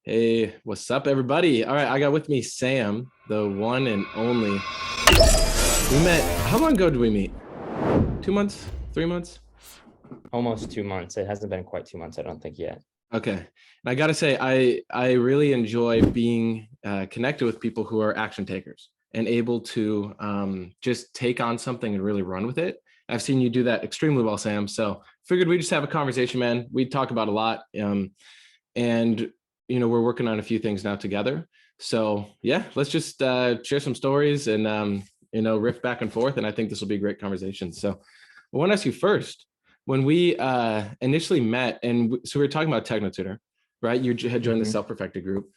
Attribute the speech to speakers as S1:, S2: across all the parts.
S1: Hey, what's up, everybody? All right, I got with me Sam, the one and only. We met, how long ago did we meet? 2 months? 3 months?
S2: Almost 2 months. It hasn't been quite 2 months, I don't think yet.
S1: Okay. And I got to say, I really enjoy being connected with people who are action takers and able to just take on something and really run with it. I've seen you do that extremely well, Sam. So figured we just have a conversation, man. We talk about a lot. And we're working on a few things now together. So yeah, let's just share some stories and riff back and forth. And I think this will be a great conversation. So I want to ask you first, when we initially met, and so we were talking about TechnoTutor, right? You had joined the
S2: Mm-hmm.
S1: self-perfected group.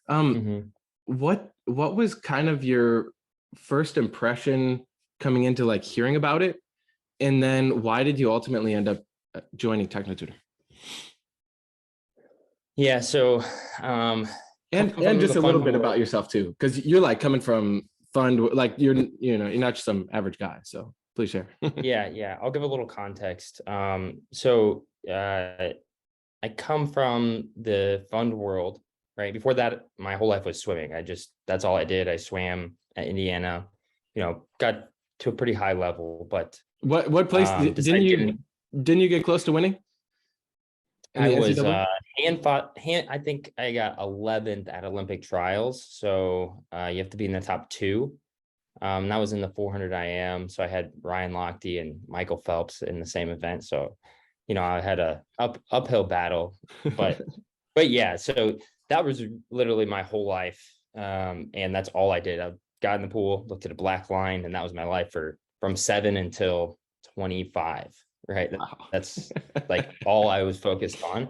S1: Um,
S2: Mm-hmm.
S1: what was kind of your first impression coming into like hearing about it? And then why did you ultimately end up joining TechnoTutor?
S2: Yeah, so um
S1: and
S2: come
S1: and
S2: from
S1: just
S2: the
S1: a little
S2: fun
S1: bit about
S2: world.
S1: yourself too, because you're like coming from fun, like you're not just some average guy, so please share.
S2: Yeah, I'll give a little context. I come from the fund world, right? Before that, my whole life was swimming. That's all I did. I swam at Indiana, got to a pretty high level, but
S1: What place
S2: decided getting
S1: didn't you get close to winning in
S2: I
S1: the
S2: was
S1: NCAA?
S2: I think I got 11th at Olympic trials. So you have to be in the top two. That was in the 400 IM. So I had Ryan Lochte and Michael Phelps in the same event. So, I had a uphill battle, but yeah, so that was literally my whole life. And that's all I did. I got in the pool, looked at a black line, and that was my life from 7 until 25. Right.
S1: Wow.
S2: That's like all I was focused on.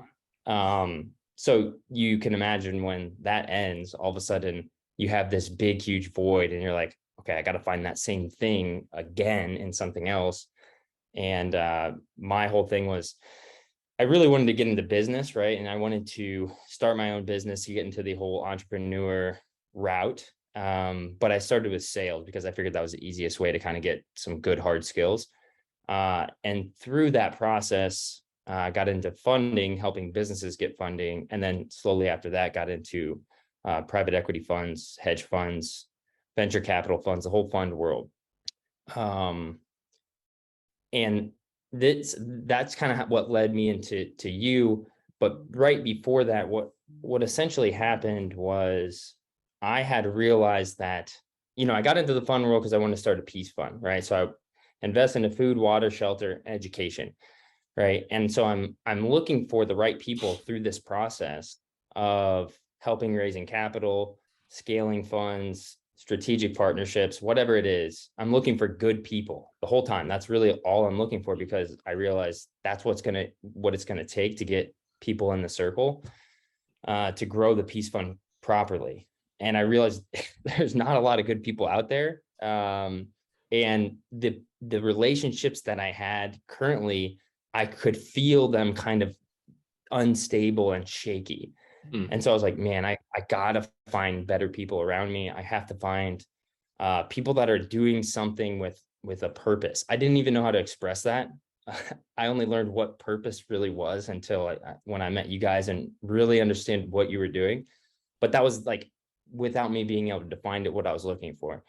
S2: So you can imagine when that ends, all of a sudden you have this big, huge void, and you're like, okay, I got to find that same thing again in something else. And my whole thing was I really wanted to get into business, right? And I wanted to start my own business to get into the whole entrepreneur route. But I started with sales because I figured that was the easiest way to kind of get some good hard skills. And through that process, I got into funding, helping businesses get funding. And then slowly after that, got into private equity funds, hedge funds, venture capital funds, the whole fund world. Um, and that's kind of what led me into you. But right before that, what essentially happened was I had realized that, I got into the fund world because I wanted to start a peace fund, right? So I invest into food, water, shelter, education, right? And so I'm looking for the right people through this process of helping raising capital, scaling funds, strategic partnerships, whatever it is. I'm looking for good people the whole time. That's really all I'm looking for, because I realize that's what it's gonna take to get people in the circle to grow the peace fund properly. And I realized there's not a lot of good people out there. And the relationships that I had currently, I could feel them kind of unstable and shaky.
S1: Hmm.
S2: And so I was like, man, I gotta find better people around me. I have to find people that are doing something with a purpose. I didn't even know how to express that. I only learned what purpose really was until when I met you guys and really understand what you were doing. But that was like without me being able to define it, what I was looking for.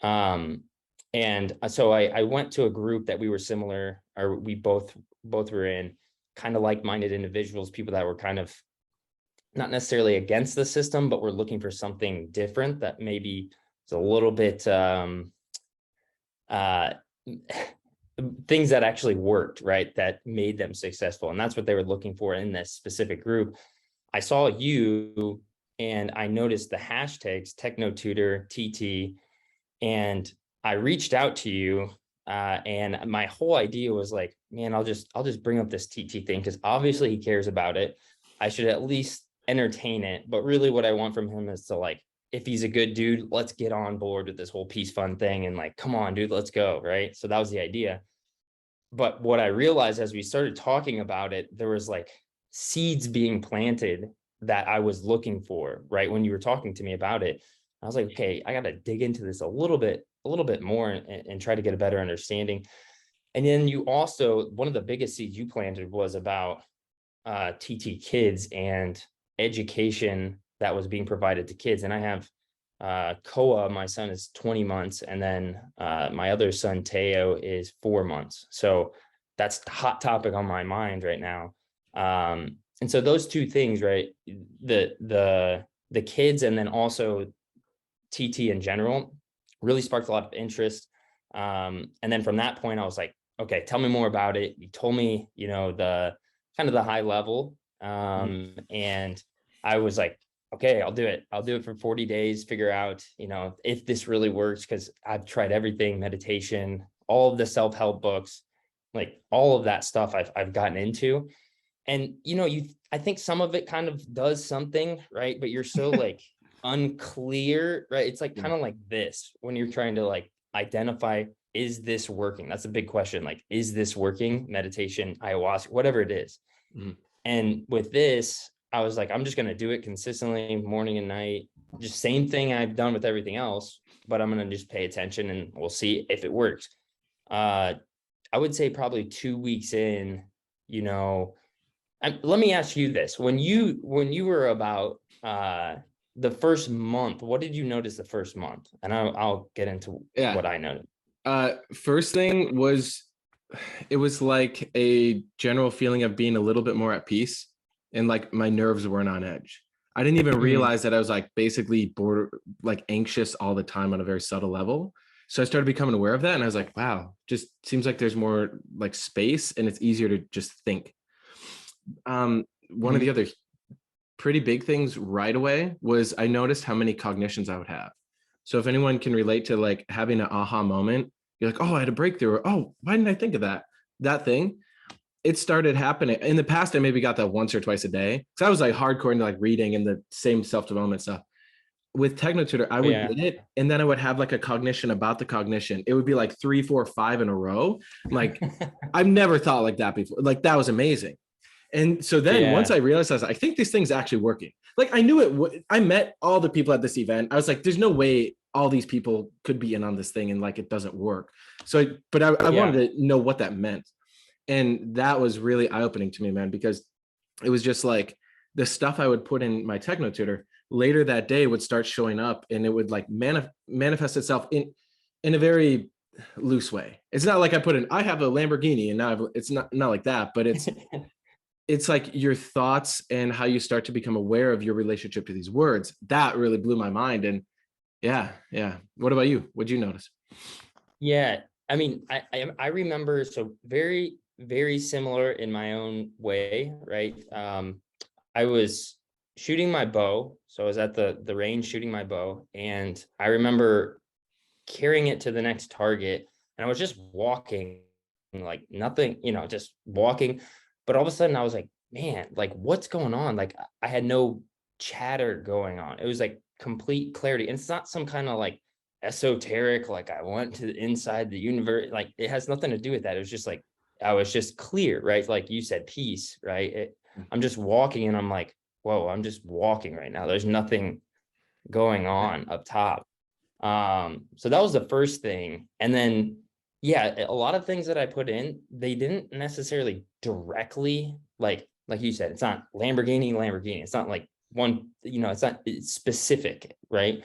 S2: Um, and so I went to a group that we were similar, or we both were in, kind of like-minded individuals, people that were kind of not necessarily against the system, but were looking for something different that maybe was a little bit uh, things that actually worked, right? That made them successful. And that's what they were looking for in this specific group. I saw you and I noticed the hashtags TechnoTutor, TT, and I reached out to you. And my whole idea was like, man, I'll just bring up this TT thing because obviously he cares about it. I should at least entertain it. But really what I want from him is to, like, if he's a good dude, let's get on board with this whole peace fund thing and, like, come on, dude, let's go. Right. So that was the idea. But what I realized as we started talking about it, there was like seeds being planted that I was looking for, right? When you were talking to me about it, I was like, okay, I got to dig into this a little bit more and try to get a better understanding. And then you also, one of the biggest seeds you planted was about TT Kids and education that was being provided to kids. And I have Koa, my son is 20 months, and then my other son, Teo, is 4 months. So that's the hot topic on my mind right now. And so those two things, right? The kids and then also TT in general really sparked a lot of interest. And then from that point, I was like, okay, tell me more about it. You told me, you know, the kind of the high level. And I was like, okay, I'll do it. I'll do it for 40 days, figure out, you know, if this really works, because I've tried everything, meditation, all of the self-help books, like all of that stuff I've gotten into. And, you know, I think some of it kind of does something, right? But you're so like unclear, right? It's like kind of like this when you're trying to like identify, is this working? That's a big question. Like, is this working? Meditation, ayahuasca, whatever it is. And with this, I was like, I'm just going to do it consistently, morning and night, just same thing I've done with everything else, but I'm going to just pay attention and we'll see if it works. I would say probably 2 weeks in, you know, let me ask you this. When you were about the first month, what did you notice the first month? And I'll get into what I noticed.
S1: First thing was, it was like a general feeling of being a little bit more at peace, and like my nerves weren't on edge. I didn't even realize that I was like basically like anxious all the time on a very subtle level. So I started becoming aware of that, and I was like, wow, just seems like there's more like space and it's easier to just think. One of the other pretty big things right away was I noticed how many cognitions I would have. So if anyone can relate to like having an aha moment, you're like, oh, I had a breakthrough, or oh, why didn't I think of that thing? It started happening. In the past, I maybe got that once or twice a day, because I was like hardcore into like reading and the same self-development stuff. With TechnoTutor, I would get it, and then I would have like a cognition about the cognition. It would be like 3, 4, 5 in a row. Like, I've never thought like that before. Like, that was amazing. And so then once I realized, I was like, I think this thing's actually working. Like, I knew it. I met all the people at this event. I was like, there's no way all these people could be in on this thing and like it doesn't work. So, but I wanted to know what that meant. And that was really eye-opening to me, man, because it was just like the stuff I would put in my TechnoTutor later that day would start showing up, and it would like manifest itself in a very loose way. It's not like I put in, I have a Lamborghini, and now it's not like that, but it's like your thoughts and how you start to become aware of your relationship to these words. That really blew my mind. And yeah. What about you? What'd you notice?
S2: Yeah, I mean, I remember, so very, very similar in my own way, right? I was shooting my bow. So I was at the range shooting my bow, and I remember carrying it to the next target, and I was just walking, like nothing, you know, just walking. But all of a sudden I was like, man, like what's going on? Like I had no chatter going on. It was like complete clarity. And it's not some kind of like esoteric, like I went to the inside the universe. Like it has nothing to do with that. It was just like, I was just clear, right? Like you said, peace, right? I'm just walking and I'm like, whoa, I'm just walking right now. There's nothing going on up top. So that was the first thing. And then, yeah, a lot of things that I put in, they didn't necessarily directly, like you said, it's not Lamborghini. It's not like one, you know, it's specific, right?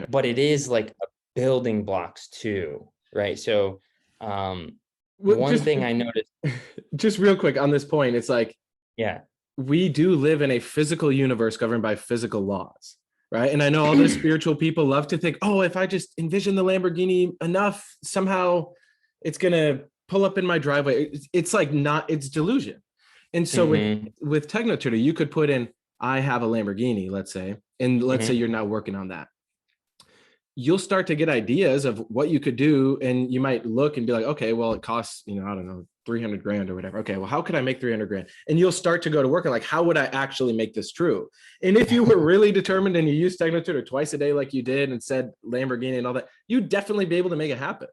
S2: But it is like a building blocks too, right? So, one thing I noticed,
S1: just real quick on this point, it's like,
S2: yeah,
S1: we do live in a physical universe governed by physical laws, right? And I know all the spiritual people love to think, oh, if I just envision the Lamborghini enough, somehow it's gonna pull up in my driveway. It's like not, it's delusion. And so with TechnoTutor, you could put in, I have a Lamborghini, let's say, and let's say you're now working on that. You'll start to get ideas of what you could do, and you might look and be like, okay, well, it costs, you know, I don't know, 300 grand or whatever. Okay, well, how could I make 300 grand? And you'll start to go to work and like, how would I actually make this true? And if you were really determined and you used TechnoTutor twice a day like you did and said Lamborghini and all that, you'd definitely be able to make it happen.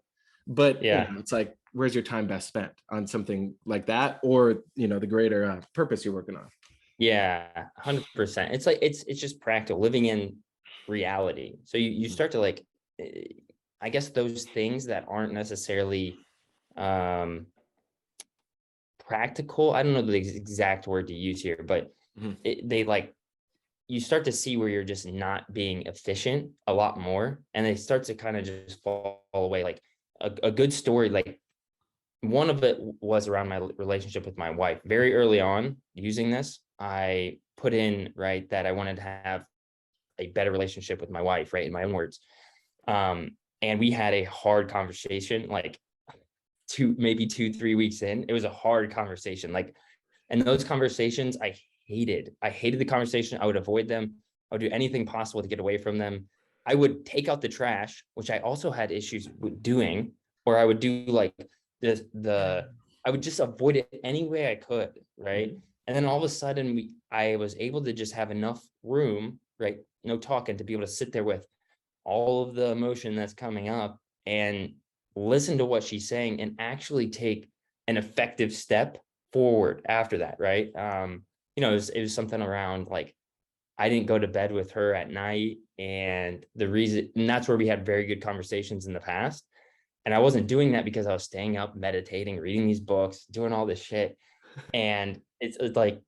S1: But you know, it's like, where's your time best spent on something like that, or, you know, the greater purpose you're working on?
S2: Yeah, 100%. It's like, it's just practical living in reality. So you start to like, I guess those things that aren't necessarily practical, I don't know the exact word to use here, but they like you start to see where you're just not being efficient a lot more, and they start to kind of just fall away. Like a good story, like one of it was around my relationship with my wife. Very early on using this, I put in, right, that I wanted to have a better relationship with my wife, right, in my own words. And we had a hard conversation, like maybe 2-3 weeks in. It was a hard conversation, like, and those conversations I hated the conversation. I would avoid them. I would do anything possible to get away from them. I would take out the trash, which I also had issues with doing, or I would do like I would just avoid it any way I could, right? And then all of a sudden I was able to just have enough room, right? No talking, to be able to sit there with all of the emotion that's coming up and listen to what she's saying and actually take an effective step forward after that, right? It was something around like I didn't go to bed with her at night, and that's where we had very good conversations in the past. And I wasn't doing that because I was staying up, meditating, reading these books, doing all this shit. And it's like,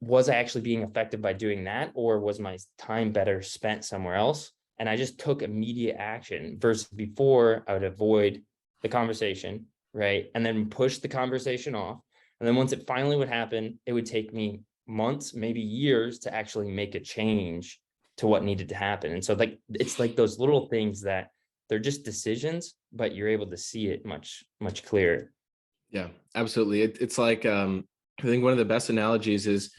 S2: was I actually being effective by doing that, or was my time better spent somewhere else? And I just took immediate action, versus before I would avoid the conversation, right? And then push the conversation off. And then once it finally would happen, it would take me months, maybe years, to actually make a change to what needed to happen. And so like, it's like those little things that they're just decisions, but you're able to see it much, much clearer.
S1: Yeah, absolutely. It's like, I think one of the best analogies is,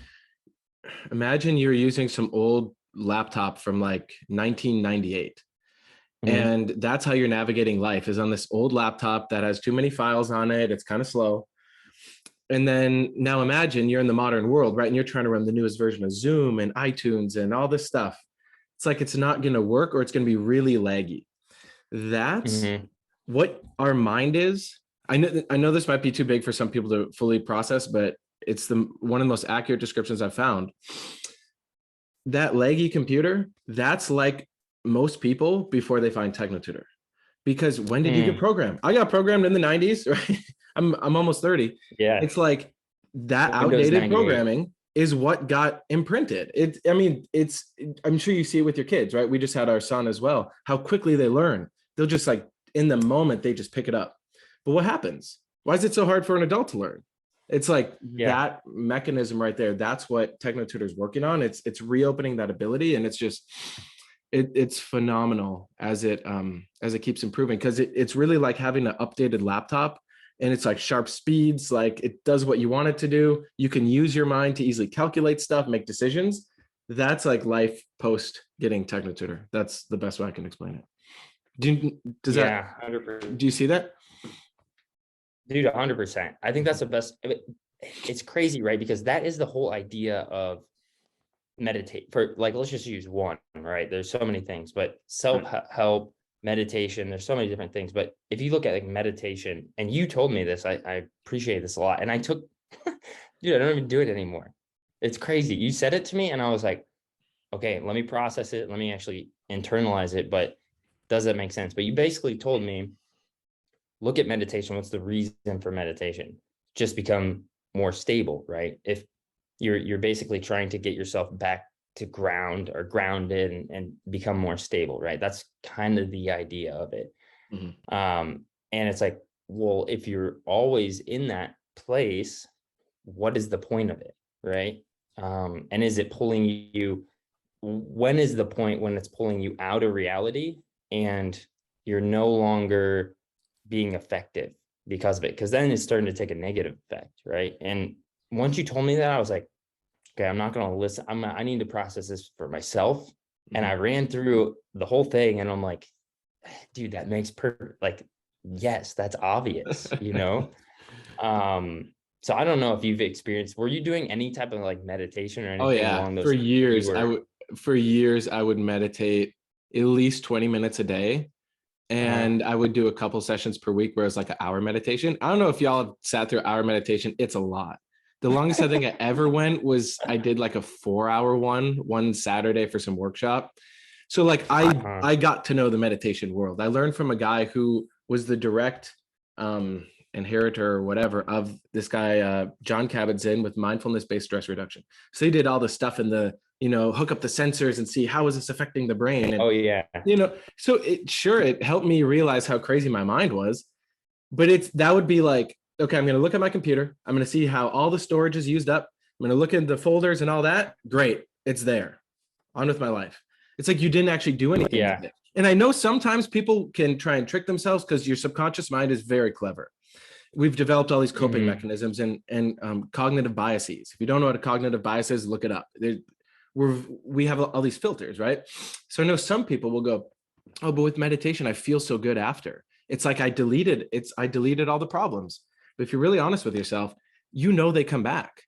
S1: imagine you're using some old laptop from like 1998.
S2: Mhm.
S1: And that's how you're navigating life, is on this old laptop that has too many files on it. It's kind of slow. And then now imagine you're in the modern world, right? And you're trying to run the newest version of Zoom and iTunes and all this stuff. It's like, it's not going to work, or it's going to be really laggy. That's
S2: Mhm.
S1: what our mind is. I know this might be too big for some people to fully process, but it's one of the most accurate descriptions I've found. That laggy computer, that's like most people before they find TechnoTutor. Because when did you get
S2: Mm.
S1: programmed? I got programmed in the 90s, right? I'm almost 30.
S2: Yeah.
S1: It's like that
S2: Windows
S1: outdated
S2: 98.
S1: programming is what got imprinted. I'm sure you see it with your kids, right? We just had our son as well. How quickly they learn. They'll just, like, in the moment, they just pick it up. But what happens? Why is it so hard for an adult to learn? It's like
S2: Yeah.
S1: that mechanism right there. That's what TechnoTutor is working on. It's reopening that ability, and it's just, it's phenomenal as it keeps improving, because it's really like having an updated laptop, and it's like sharp speeds, like it does what you want it to do. You can use your mind to easily calculate stuff, make decisions. That's like life post getting TechnoTutor. That's the best way I can explain it.
S2: Yeah. 100%.
S1: Do you see that?
S2: Dude, 100%. I think that's the best. It's crazy, right? Because that is the whole idea of meditate. For like, let's just use one, right? There's so many things, but self-help, meditation, there's so many different things. But if you look at like meditation, and you told me this, I appreciate this a lot. And I took, dude, I don't even do it anymore. It's crazy. You said it to me and I was like, okay, let me process it. Let me actually internalize it. But does that make sense? But you basically told me, look at meditation. What's the reason for meditation? Just become more stable, right? If you're basically trying to get yourself back to ground or grounded and become more stable, right? That's kind of the idea of it.
S1: Mhm.
S2: And it's like, well, if you're always in that place, what is the point of it, right? And is it pulling you? When is the point when it's pulling you out of reality and you're no longer being effective because of it? Because then it's starting to take a negative effect, right? And once you told me that, I was like, okay, I'm not going to listen. I need to process this for myself. And I ran through the whole thing and I'm like, dude, that makes perfect. Like, yes, that's obvious, you know? So I don't know if you've experienced, were you doing any type of like meditation or
S1: Oh
S2: anything
S1: yeah,
S2: along those lines? You were,
S1: for years I would meditate at least 20 minutes a day. And I would do a couple sessions per week where it's like an hour meditation. I don't know if y'all have sat through hour meditation. It's a lot. The longest I think I ever went was, I did like a 4-hour one Saturday for some workshop. So like
S2: uh-huh.
S1: I got to know the meditation world. I learned from a guy who was the direct inheritor or whatever of this guy, John Kabat-Zinn, with mindfulness-based stress reduction. So he did all the stuff in the hook up the sensors and see how is this affecting the brain. And,
S2: Oh yeah.
S1: so it helped me realize how crazy my mind was. But that would be like, okay, I'm going to look at my computer. I'm going to see how all the storage is used up. I'm going to look at the folders and all that. Great. It's there. On with my life. It's like you didn't actually do anything with it. And I know sometimes people can try and trick themselves because your subconscious mind is very clever. We've developed all these coping mechanisms and cognitive biases. If you don't know what a cognitive bias is, look it up. We have all these filters, right? So I know some people will go, oh, but with meditation, I feel so good after. It's like I deleted all the problems. But if you're really honest with yourself, they come back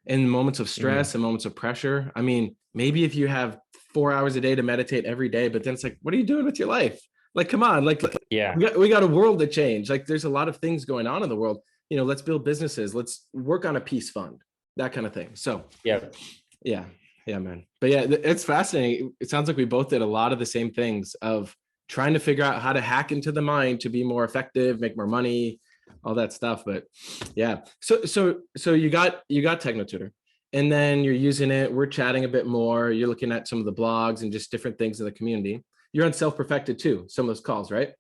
S1: in moments of stress and moments of pressure. I mean, maybe if you have 4 hours a day to meditate every day, but then it's like, what are you doing with your life? Like, come on, like, we got a world to change. Like, there's a lot of things going on in the world. Let's build businesses. Let's work on a peace fund, that kind of thing. So yeah, man. But yeah, it's fascinating. It sounds like we both did a lot of the same things of trying to figure out how to hack into the mind to be more effective, make more money, all that stuff. But yeah, so you got TechnoTutor, and then you're using it. We're chatting a bit more. You're looking at some of the blogs and just different things in the community. You're on Self-Perfected too, some of those calls, right?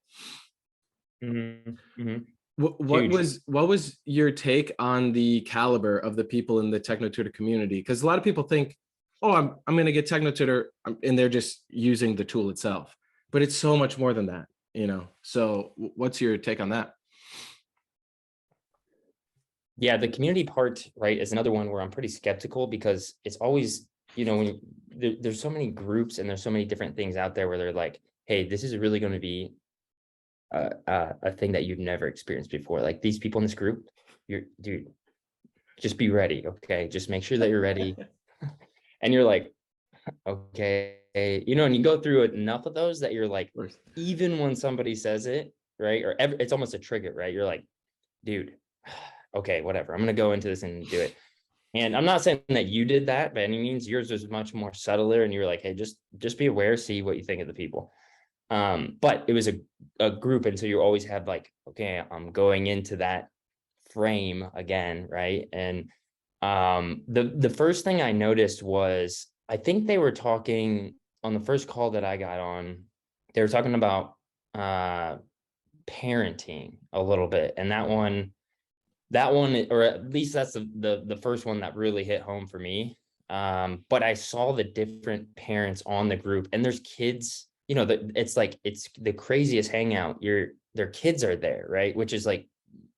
S1: What was your take on the caliber of the people in the TechnoTutor community? Because a lot of people think, oh, I'm going to get TechnoTutor, and they're just using the tool itself. But it's so much more than that, So what's your take on that?
S2: Yeah, the community part, right, is another one where I'm pretty skeptical, because it's always, when there's so many groups and there's so many different things out there where they're like, hey, this is really going to be a thing that you've never experienced before. Like, these people in this group, dude, just be ready. Okay. Just make sure that you're ready. And you're like, okay, and you go through enough of those that you're like, even when somebody says it, right, or it's almost a trigger, right? You're like, dude, okay, whatever, I'm gonna go into this and do it. And I'm not saying that you did that by any means. Yours was much more subtler, and you're like, hey, just be aware, see what you think of the people. But it was a group, and so you always have like, okay, I'm going into that frame again, right? And the first thing I noticed was, I think they were talking on the first call that I got on, they were talking about parenting a little bit. And that one, or at least that's the first one that really hit home for me. But I saw the different parents on the group, and there's kids, it's like, it's the craziest hangout. Their kids are there, right? Which is like,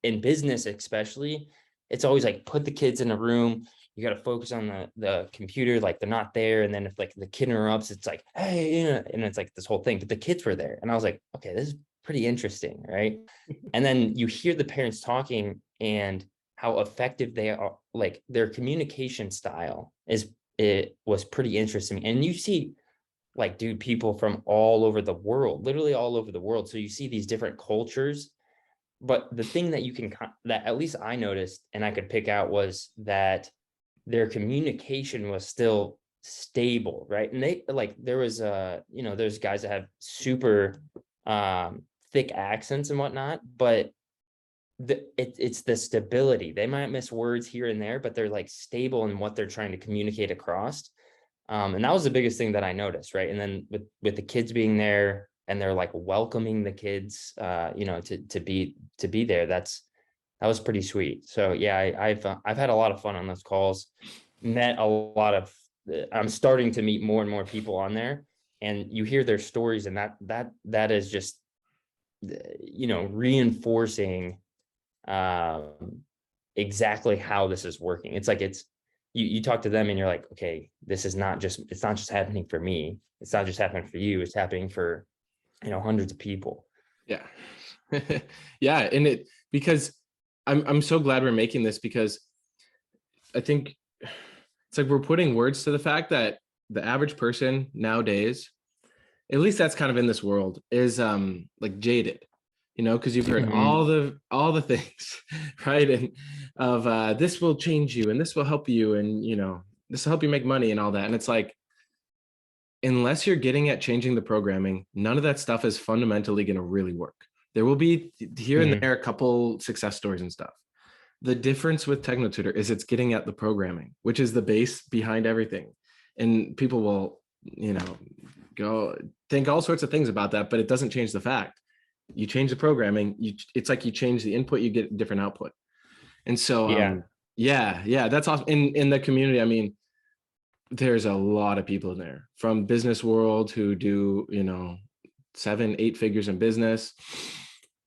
S2: in business especially, it's always like, put the kids in a room, you got to focus on the computer, like they're not there. And then if like the kid interrupts, it's like, hey, and it's like this whole thing, but the kids were there. And I was like, okay, this is pretty interesting, right? And then you hear the parents talking and how effective they are, like their communication style it was pretty interesting. And you see, like, dude, people from all over the world, literally all over the world. So you see these different cultures. But the thing that at least I noticed and I could pick out was that their communication was still stable, right? And they, like, there was there's guys that have super thick accents and whatnot, but it's the stability. They might miss words here and there, but they're like stable in what they're trying to communicate across. And that was the biggest thing that I noticed, right? And then with the kids being there, and they're like welcoming the kids, to be there. That was pretty sweet. So yeah, I've had a lot of fun on those calls. Met a lot of. I'm starting to meet more and more people on there, and you hear their stories, and that is just, reinforcing exactly how this is working. It's like you talk to them, and you're like, okay, it's not just happening for me. It's not just happening for you. It's happening for hundreds of people.
S1: Yeah. Yeah. And because I'm so glad we're making this, because I think it's like we're putting words to the fact that the average person nowadays, at least that's kind of in this world, is like jaded, because you've heard all the things, right? And of this will change you, and this will help you, and this will help you make money and all that. And it's like, unless you're getting at changing the programming, none of that stuff is fundamentally going to really work. There will be here and there a couple success stories and stuff. The difference with TechnoTutor is it's getting at the programming, which is the base behind everything. And people will, go think all sorts of things about that, but it doesn't change the fact. You change the programming, it's like you change the input, you get different output. And so,
S2: Yeah.
S1: yeah, that's awesome. In the community, I mean, there's a lot of people in there from business world who do, 7-8 figures in business,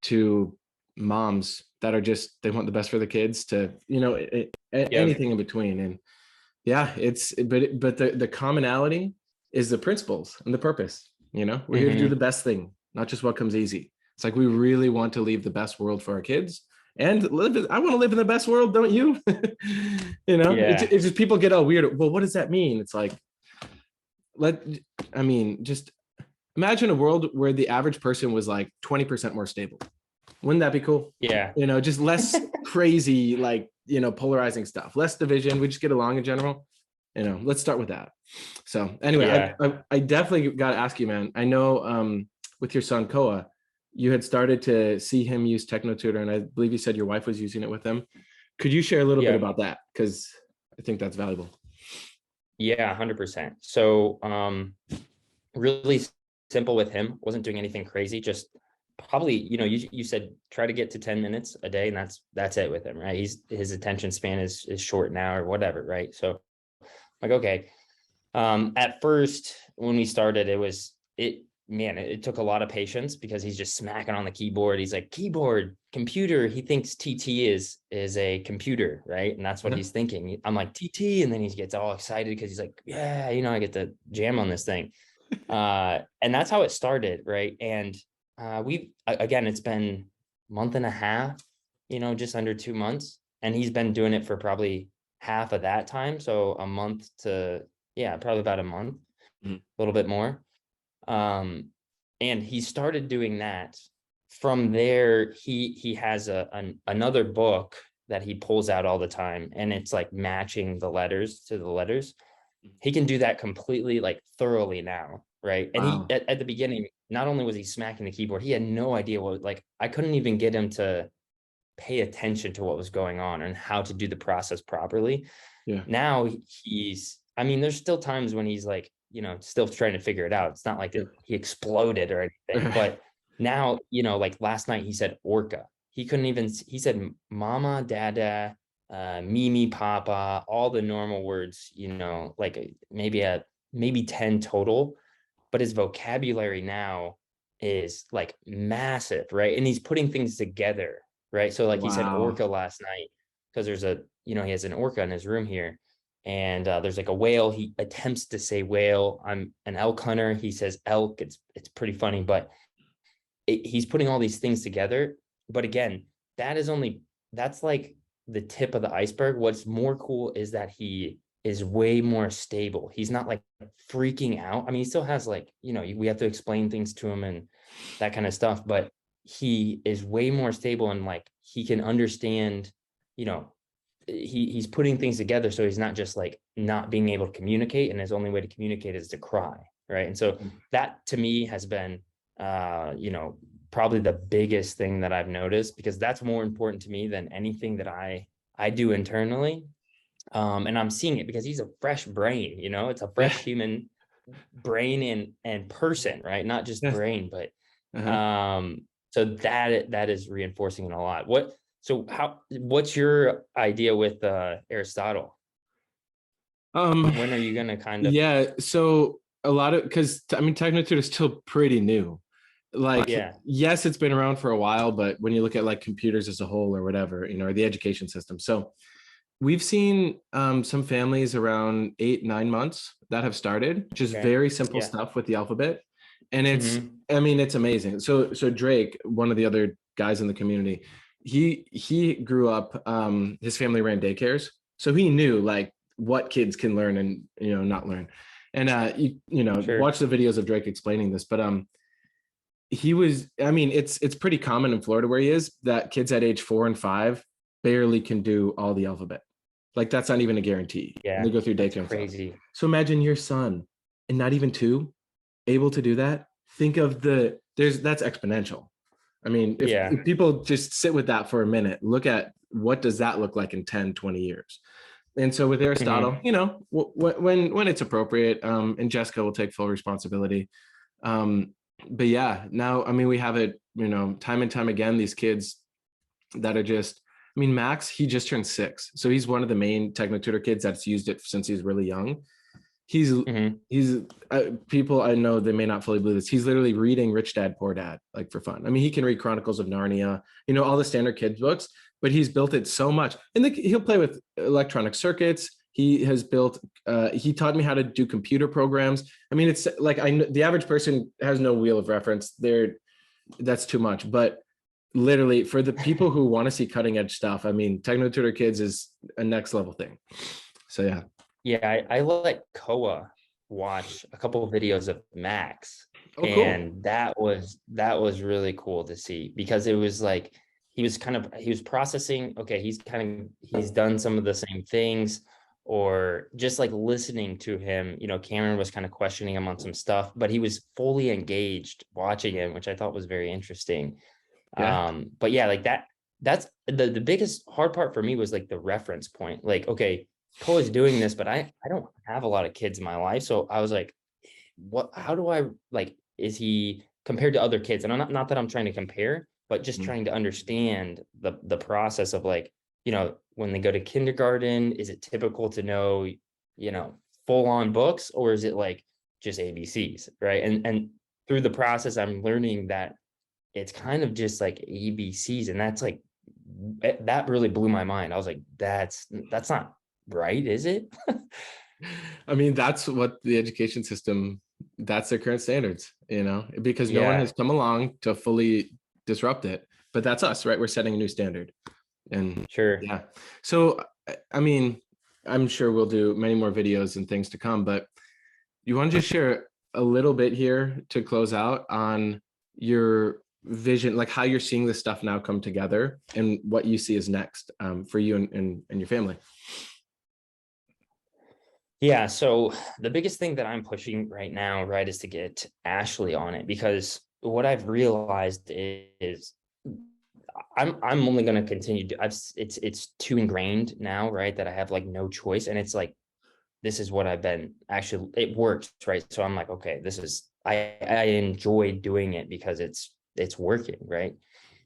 S1: to moms that are just, they want the best for the kids, to,
S2: Yep.
S1: anything in between. And yeah, but the commonality is the principles and the purpose. We're here to do the
S2: Hmm.
S1: best thing, not just what comes easy. It's like we really want to leave the best world for our kids and I want to live in the best world, don't you?
S2: Yeah.
S1: It's just people get all weird. Well, what does that mean? It's like, let I mean, just imagine a world where the average person was like 20% more stable. Wouldn't that be cool?
S2: Yeah.
S1: Just less crazy, like, polarizing stuff, less division. We just get along in general. Let's start with that. So anyway,
S2: Yeah.
S1: I definitely got to ask you, man. I know with your son Koa, you had started to see him use TechnoTutor, and I believe you said your wife was using it with him. Could you share a little bit
S2: Yeah.
S1: about that? Because I think that's valuable.
S2: Yeah. 100%. So, really simple with him. Wasn't doing anything crazy. Just probably, you said try to get to 10 minutes a day, and that's it with him, right? His attention span is short now or whatever, right? So like, okay. At first when we started, it took a lot of patience because he's just smacking on the keyboard. He's like, keyboard, computer. He thinks TT is a computer, right? And that's what he's thinking. I'm like, TT, and then he gets all excited because he's like, yeah, I get to jam on this thing. And that's how it started, right? And again, it's been a month and a half, just under 2 months, and he's been doing it for probably half of that time. So a month to, yeah, probably about a month, a little bit more. And he started doing that. From there, he has another book that he pulls out all the time, and it's like matching the letters to the letters. He can do that completely, like thoroughly now, right? And he
S1: Wow.
S2: at the beginning, not only was he smacking the keyboard, he had no idea what, like, I couldn't even get him to pay attention to what was going on and how to do the process properly.
S1: Yeah.
S2: Now I mean, there's still times when he's like, still trying to figure it out. It's not like
S1: Yeah.
S2: he exploded or anything, but now, like last night he said orca. He said mama, dada, Mimi, Papa, all the normal words, like maybe 10 total, but his vocabulary now is like massive, right? And he's putting things together, right? So like he said
S1: Wow.
S2: orca last night because he has an orca in his room here, and there's like a whale. He attempts to say whale. I'm an elk hunter. He says elk. It's pretty funny, but he's putting all these things together. But again, that's like the tip of the iceberg. What's more cool is that he is way more stable. He's not like freaking out. I mean, he still has like, we have to explain things to him and that kind of stuff, but he is way more stable, and like he can understand, he's putting things together. So he's not just like not being able to communicate, and his only way to communicate is to cry. Right. And so that to me has been, probably the biggest thing that I've noticed, because that's more important to me than anything that I do internally. And I'm seeing it because he's a fresh brain, it's a
S1: Yeah.
S2: fresh human brain and person, right? Not just
S1: Yes.
S2: brain, but
S1: Uh-huh.
S2: so that is reinforcing it a lot. What's your idea with Aristotle?
S1: Um,
S2: When are you gonna kind of,
S1: yeah. So a lot of, because I mean, TechnoTutor is still pretty new. Like,
S2: yeah,
S1: yes, it's been around for a while, but when you look at like computers as a whole or whatever, or the education system. So we've seen some families around 8-9 months that have started just
S2: okay,
S1: very simple
S2: yeah,
S1: stuff with the alphabet. And
S2: mm-hmm.
S1: I mean, it's amazing. So Drake, one of the other guys in the community, he grew up, his family ran daycares. So he knew like what kids can learn and, not learn. And
S2: Sure,
S1: watch the videos of Drake explaining this, but I mean, it's pretty common in Florida where he is that kids at age 4 and 5 barely can do all the alphabet. Like that's not even a guarantee. And
S2: yeah,
S1: they go through
S2: that's
S1: daycare and stuff.
S2: crazy,
S1: So imagine your son and not even 2 able to do that. Think of that's exponential. I mean, if
S2: yeah,
S1: people just sit with that for a minute, look at what does that look like in 10, 20 years. And so with
S2: Mhm.
S1: Aristotle, when it's appropriate, and Jessica will take full responsibility. Um, but yeah, now, I mean, we have it, time and time again, these kids that are just, I mean, Max, he just turned 6. So he's one of the main TechnoTutor kids that's used it since he's really young. He's,
S2: Mhm.
S1: he's, people I know, they may not fully believe this. He's literally reading Rich Dad, Poor Dad, like for fun. I mean, he can read Chronicles of Narnia, all the standard kids books, but he's built it so much. And he'll play with electronic circuits. He has built, he taught me how to do computer programs. I mean, it's like, the average person has no wheel of reference. That's too much. But literally, for the people who want to see cutting edge stuff, I mean, TechnoTutor Kids is a next level thing. So yeah.
S2: Yeah, I let Koa watch a couple of videos of Max,
S1: Oh, cool.
S2: and that was really cool to see, because it was like he was processing, okay, he's done some of the same things, or just like listening to him, Cameron was kind of questioning him on some stuff, but he was fully engaged watching him, which I thought was very interesting.
S1: Yeah.
S2: But yeah, like that's the biggest hard part for me was like the reference point. Like, okay, Cole is doing this, but I don't have a lot of kids in my life. So I was like, how do I, like, is he compared to other kids? And I'm not that I'm trying to compare, but just
S1: Mhm.
S2: trying to understand the process of, like, when they go to kindergarten, is it typical to know, full on books, or is it like just ABCs, right? And through the process, I'm learning that it's kind of just like ABCs, and that's like that really blew my mind. I was like, that's not right, is it?
S1: I mean, that's what the education system, that's their current standards, because no one
S2: Yeah,
S1: has come along to fully disrupt it. But that's us, right? We're setting a new standard. And
S2: sure.
S1: yeah. So, I mean, I'm sure we'll do many more videos and things to come, but you want to just share a little bit here to close out on your vision, like how you're seeing this stuff now come together and what you see as next, for you and your family.
S2: Yeah, so the biggest thing that I'm pushing right now, right, is to get Ashley on it, because what I've realized is I'm only going to continue to, it's too ingrained now, right, that I have like no choice, and it's like this is what I've been actually, it works, right? So I'm like, okay, this is, I enjoy doing it because it's working, right?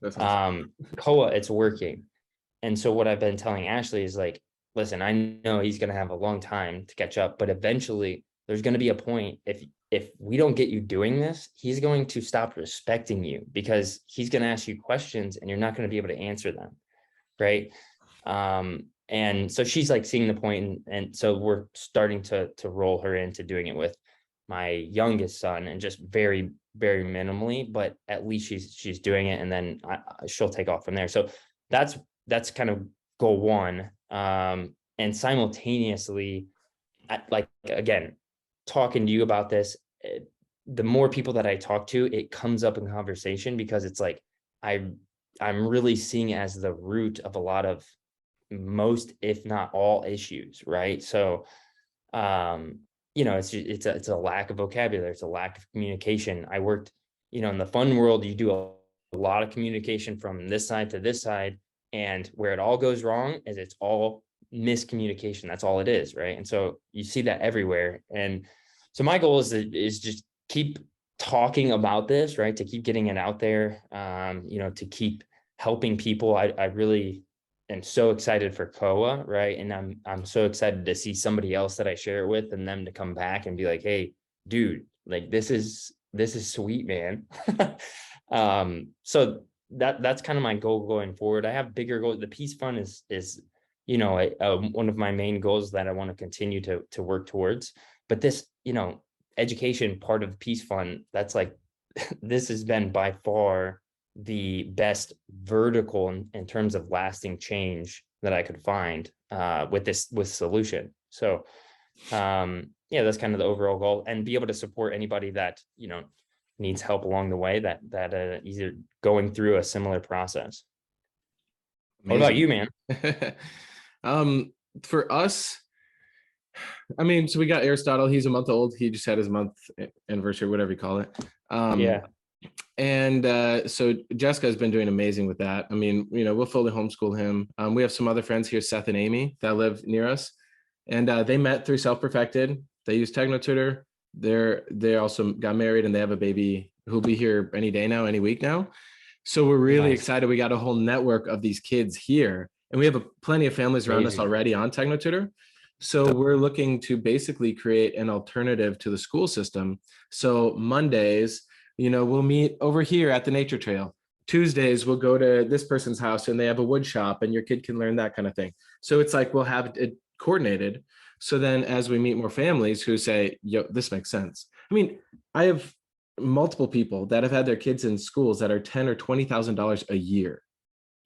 S1: That's awesome.
S2: Koa, it's working. And so what I've been telling Ashley is like, listen, I know he's going to have a long time to catch up, but eventually there's going to be a point, if we don't get you doing this, he's going to stop respecting you, because he's going to ask you questions and you're not going to be able to answer them, right? And so she's like seeing the point, and so we're starting to roll her into doing it with my youngest son, and just very, very minimally, but at least she's doing it, and then she'll take off from there. So that's that's kind of goal one. And simultaneously, like, again, talking to you about this, the more people that I talk to, it comes up in conversation, because it's like I I'm really seeing it as the root of a lot of, most, if not all, issues, right? So um, it's a lack of vocabulary, it's a lack of communication. I worked, in the fun world, you do a lot of communication from this side to this side, and where it all goes wrong is it's all miscommunication. That's all it is, right? And so you see that everywhere. And so my goal is just keep talking about this, right? To keep getting it out there, to keep helping people. I really am so excited for Koa, right? And I'm so excited to see somebody else that I share it with, and them to come back and be like, hey, dude, like this is sweet, man. So that's kind of my goal going forward. I have bigger goals. The Peace Fund is one of my main goals that I want to continue to work towards. But this, education part of the Peace Fund, that's like this has been by far the best vertical in terms of lasting change that I could find, with solution. So yeah, that's kind of the overall goal, and be able to support anybody that needs help along the way, that either going through a similar process. What about
S1: Amazing.
S2: you, man?
S1: um, for us, I mean, so we got Aristotle. He's a month old. He just had his month anniversary, whatever you call it.
S2: Yeah.
S1: And so Jessica has been doing amazing with that. I mean, we'll fully homeschool him. We have some other friends here, Seth and Amy, that live near us, and they met through Self-Perfected. They use TechnoTutor. They also got married, and they have a baby who'll be here any day now, any week now. So we're really
S2: Nice.
S1: excited. We got a whole network of these kids here, and we have plenty of families around us
S2: Amazing.
S1: already on TechnoTutor. So we're looking to basically create an alternative to the school system. So Mondays, we'll meet over here at the nature trail. Tuesdays, we'll go to this person's house and they have a wood shop and your kid can learn that kind of thing. So it's like we'll have it coordinated. So then as we meet more families who say, yo, this makes sense. I mean, I have multiple people that have had their kids in schools that are $10,000 or $20,000 a year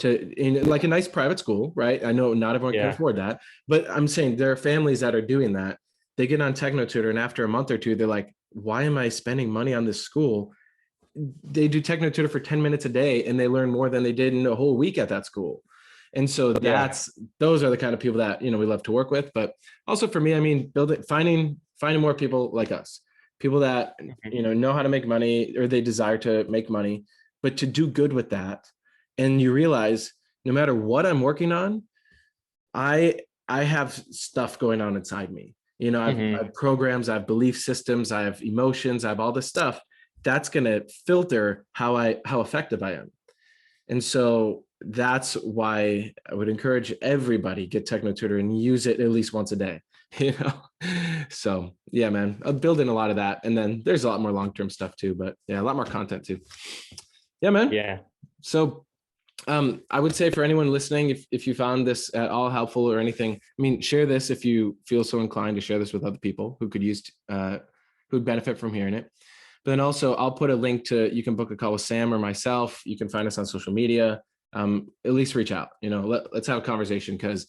S1: in like a nice private school, right? I know not everyone can
S2: Yeah.
S1: afford that, but I'm saying there are families that are doing that. They get on TechnoTutor and after a month or two, they're like, why am I spending money on this school? They do TechnoTutor for 10 minutes a day and they learn more than they did in a whole week at that school. And so
S2: Yeah.
S1: those are the kind of people that, we love to work with. But also for me, I mean, finding more people like us, people that, know how to make money or they desire to make money, but to do good with that. And you realize no matter what I'm working on, I have stuff going on inside me. I have programs, I have belief systems, I have emotions, I have all this stuff that's going to filter how effective I am. And so that's why I would encourage everybody get TechnoTutor and use it at least once a day. So yeah, man, I'm building a lot of that, and then there's a lot more long-term stuff too. But yeah, a lot more content too. Yeah, man.
S2: Yeah.
S1: So I would say for anyone listening, if you found this at all helpful or anything, I mean, share this if you feel so inclined to share this with other people who could who'd benefit from hearing it. But then also I'll put a link to, you can book a call with Sam or myself. You can find us on social media. At least reach out, let's have a conversation because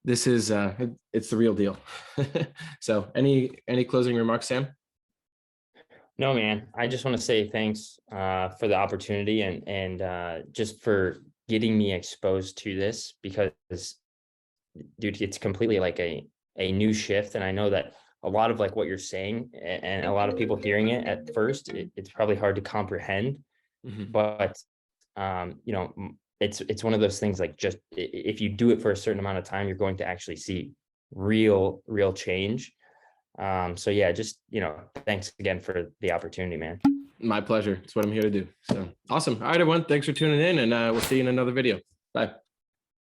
S1: this is, it's the real deal. So any closing remarks, Sam?
S2: No, man, I just want to say thanks for the opportunity and just for getting me exposed to this because, dude, it's completely like a new shift. And I know that a lot of like what you're saying and a lot of people hearing it at first, it's probably hard to comprehend, but it's one of those things like just if you do it for a certain amount of time, you're going to actually see real change. So yeah, just, thanks again for the opportunity, man.
S1: My pleasure. It's what I'm here to do. So awesome. All right, everyone. Thanks for tuning in and we'll see you in another video. Bye.